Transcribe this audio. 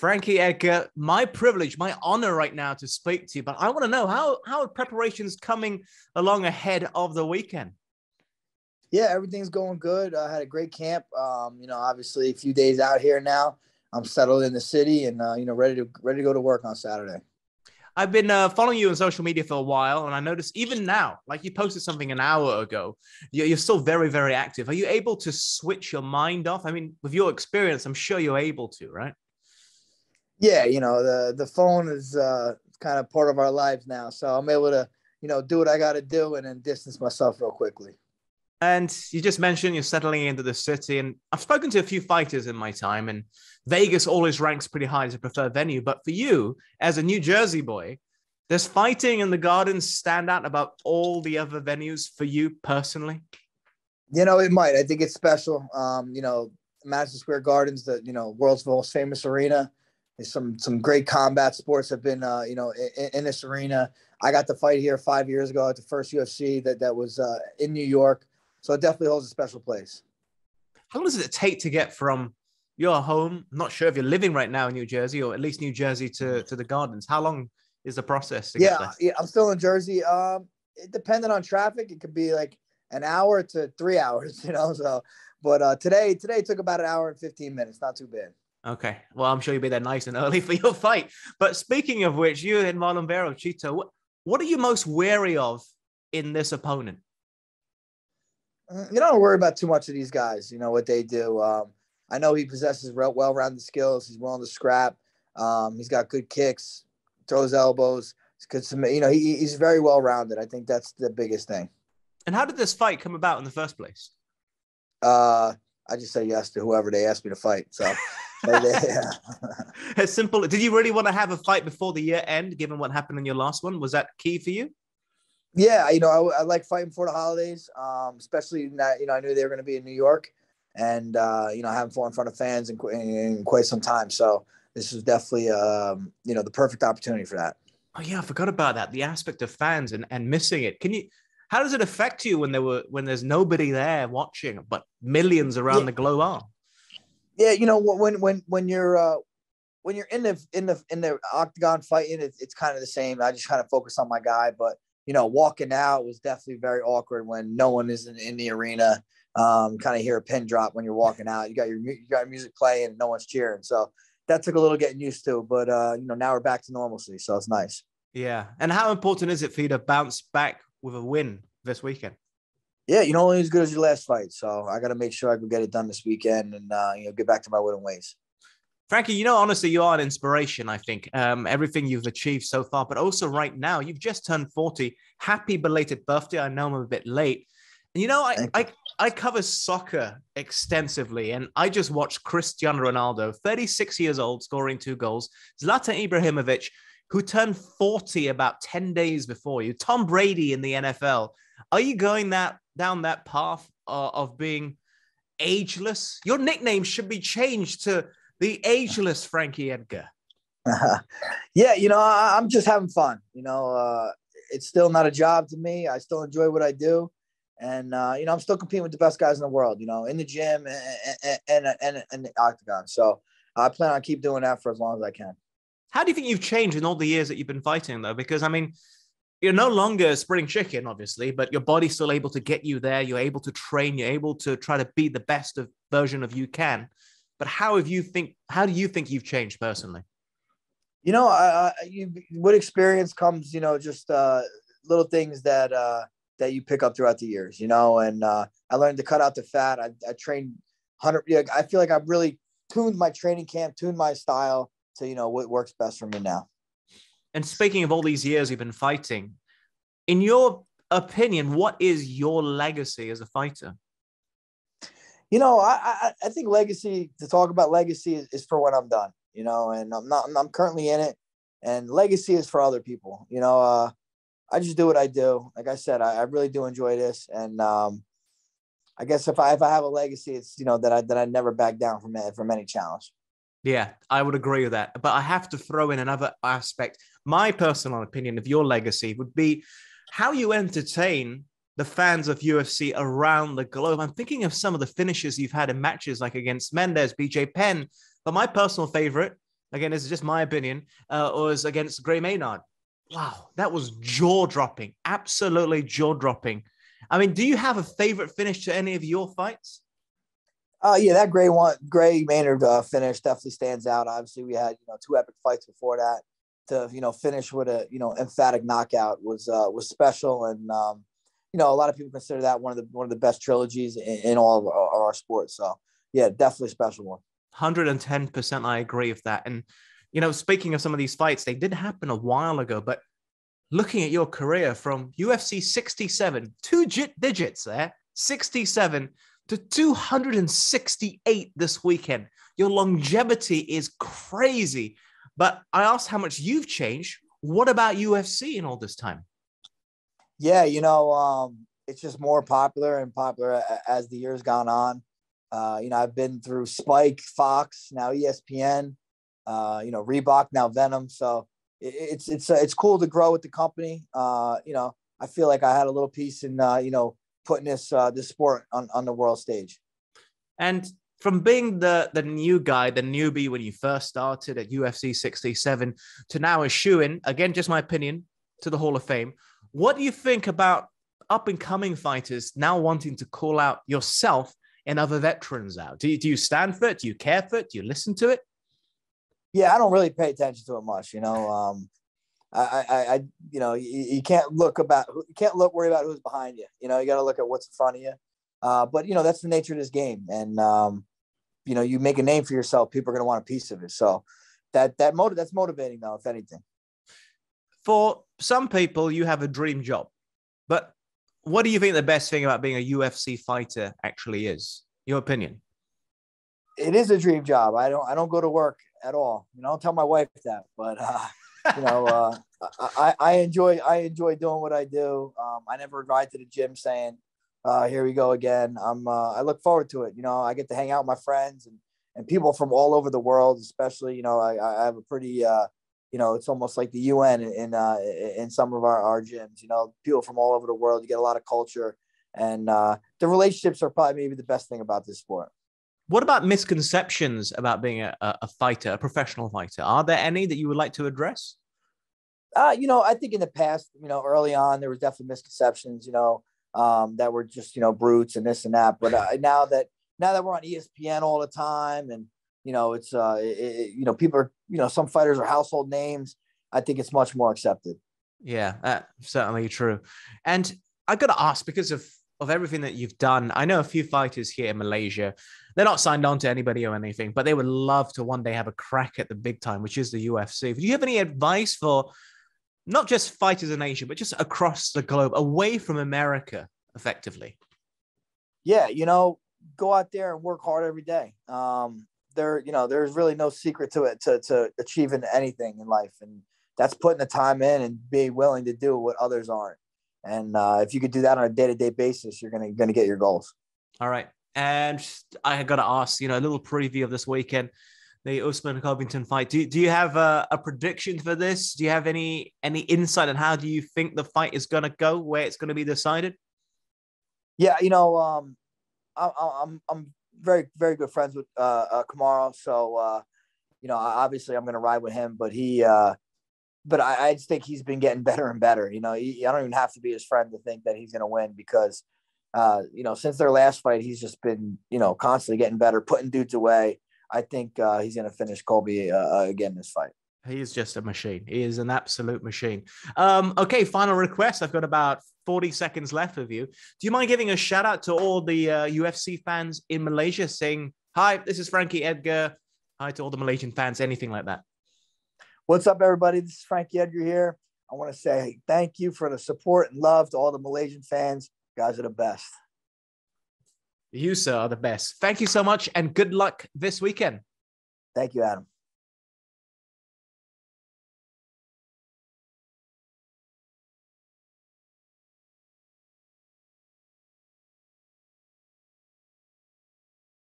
Frankie Edgar, my privilege, my honor right now to speak to you, but I want to know how are preparations coming along ahead of the weekend? Yeah, everything's going good. I had a great camp. Obviously a few days out here now. I'm settled in the city and ready to go to work on Saturday. I've been following you on social media for a while, and I noticed even now, like you posted something an hour ago, you're still very, very active. Are you able to switch your mind off? I mean, with your experience, I'm sure you're able to, right? Yeah, the phone is kind of part of our lives now, so I'm able to do what I got to do and then distance myself real quickly. And you just mentioned you're settling into the city, and I've spoken to a few fighters in my time, and Vegas always ranks pretty high as a preferred venue. But for you, as a New Jersey boy, does fighting in the Gardens stand out about all the other venues for you personally? It might. I think it's special. Madison Square Gardens, the world's most famous arena. There's some great combat sports have been in this arena. I got to fight here 5 years ago at the first UFC that was in New York. So it definitely holds a special place. How long does it take to get from your home? I'm not sure if you're living right now in New Jersey, or at least New Jersey to the Gardens. How long is the process to get there? Yeah, I'm still in Jersey. It depending on traffic, it could be like an hour to 3 hours, but today took about an hour and 15 minutes. Not too bad. Okay. Well, I'm sure you'll be there nice and early for your fight. But speaking of which, you and Marlon Vera, Chito, what are you most wary of in this opponent? You don't worry about too much of these guys, what they do. I know he possesses well-rounded skills. He's willing to scrap. He's got good kicks, throws elbows. He's very well-rounded. I think that's the biggest thing. And how did this fight come about in the first place? I just say yes to whoever they asked me to fight. So yeah. It's simple. Did you really want to have a fight before the year end, given what happened in your last one? Was that key for you? Yeah, I like fighting for the holidays, especially that, I knew they were going to be in New York and, I haven't fought in front of fans in quite some time. So this was definitely, the perfect opportunity for that. Oh, yeah, I forgot about that. The aspect of fans and missing it. How does it affect you when there's nobody there watching, but millions around the globe are? Yeah, when you're in the octagon fighting, it's kind of the same. I just kind of focus on my guy, but walking out was definitely very awkward when no one is in the arena. Kind of hear a pin drop when you're walking out. You got your music playing and no one's cheering. So that took a little getting used to, but now we're back to normalcy. So it's nice. Yeah. And how important is it for you to bounce back with a win this weekend? Yeah, only as good as your last fight. So I got to make sure I can get it done this weekend and get back to my winning ways. Frankie, honestly, you are an inspiration, I think. Everything you've achieved so far, but also right now, you've just turned 40. Happy belated birthday. I know I'm a bit late. And, I cover soccer extensively, and I just watched Cristiano Ronaldo, 36 years old, scoring 2 goals. Zlatan Ibrahimovic, who turned 40 about 10 days before you. Tom Brady in the NFL. Are you going down that path of being ageless? Your nickname should be changed to the ageless Frankie Edgar. Yeah, I'm just having fun. It's still not a job to me. I still enjoy what I do. And, I'm still competing with the best guys in the world, in the gym and the octagon. So I plan on keep doing that for as long as I can. How do you think you've changed in all the years that you've been fighting, though? Because, you're no longer a spring chicken, obviously, but your body's still able to get you there. You're able to train. You're able to try to be the best version of you can. But how do you think you've changed personally? With experience comes, just little things that you pick up throughout the years, and I learned to cut out the fat. I trained 100. I feel like I've really tuned my training camp, tuned my style to, what works best for me now. And speaking of all these years you've been fighting, in your opinion, what is your legacy as a fighter? I think legacy, to talk about legacy is for when I'm done, and I'm currently in it, and legacy is for other people. I just do what I do. Like I said, I really do enjoy this. And I guess if I have a legacy, it's, that I never back down from any challenge. Yeah, I would agree with that. But I have to throw in another aspect. My personal opinion of your legacy would be how you entertain the fans of UFC around the globe. I'm thinking of some of the finishes you've had in matches like against Mendes, BJ Penn, but my personal favorite, again, this is just my opinion, was against Gray Maynard. Wow, that was jaw-dropping, absolutely jaw-dropping. I mean, do you have a favorite finish to any of your fights? Yeah, that Gray Maynard finish definitely stands out. Obviously, we had two epic fights before that. To finish with a emphatic knockout was special, and a lot of people consider that one of the best trilogies in all of our sports. So yeah, definitely a special one. 110%, I agree with that. And speaking of some of these fights, they did happen a while ago, but looking at your career from UFC 67, two digits there, 67 to 268 this weekend. Your longevity is crazy. But I asked how much you've changed. What about UFC in all this time? Yeah, it's just more popular and popular as the years gone on. I've been through Spike, Fox, now ESPN, Reebok, now Venom. So it's cool to grow with the company. I feel like I had a little piece in putting this sport on the world stage. And from being the new guy, the newbie when you first started at UFC 67 to now a shoo-in, again, just my opinion, to the Hall of Fame, what do you think about up-and-coming fighters now wanting to call out yourself and other veterans out? Do you stand for it? Do you care for it? Do you listen to it? Yeah, I don't really pay attention to it much. You can't worry about who's behind you. You got to look at what's in front of you. But that's the nature of this game, and you make a name for yourself, people are going to want a piece of it. So that's motivating, though, if anything. For some people, you have a dream job, but what do you think the best thing about being a UFC fighter actually is? Your opinion? It is a dream job. I don't go to work at all. I don't tell my wife that, but I enjoy doing what I do. I never ride to the gym saying, here we go again. I look forward to it. I get to hang out with my friends and people from all over the world, especially, I have a pretty, it's almost like the UN in some of our gyms, people from all over the world. You get a lot of culture, and the relationships are probably maybe the best thing about this sport. What about misconceptions about being a fighter, a professional fighter? Are there any that you would like to address? I think in the past, early on, there was definitely misconceptions, that were just, brutes and this and that. But now that we're on ESPN all the time, and it's people are, some fighters are household names, I think it's much more accepted. Yeah, that's certainly true. And I got to ask, because of everything that you've done, I know a few fighters here in Malaysia. They're not signed on to anybody or anything, but they would love to one day have a crack at the big time, which is the UFC. Do you have any advice for not just fighters in Asia, but just across the globe, away from America, effectively? Yeah, go out there and work hard every day. There's really no secret to it, to achieving anything in life. And that's putting the time in and being willing to do what others aren't. And if you could do that on a day-to-day basis, you're going to get your goals. All right. And I got to ask, a little preview of this weekend, the Usman Covington fight. Do you have a prediction for this? Do you have any insight on how do you think the fight is going to go, where it's going to be decided? Yeah, I'm very, very good friends with Kamaru. So, obviously I'm going to ride with him, but but I just think he's been getting better and better. I don't even have to be his friend to think that he's going to win, because, since their last fight, he's just been, constantly getting better, putting dudes away. I think he's going to finish Colby again this fight. He is just a machine. He is an absolute machine. Okay, final request. I've got about 40 seconds left of you. Do you mind giving a shout out to all the UFC fans in Malaysia, saying, hi, this is Frankie Edgar. Hi to all the Malaysian fans, anything like that? What's up, everybody? This is Frankie Edgar here. I want to say thank you for the support and love to all the Malaysian fans. You guys are the best. You, sir, are the best. Thank you so much, and good luck this weekend. Thank you, Adam.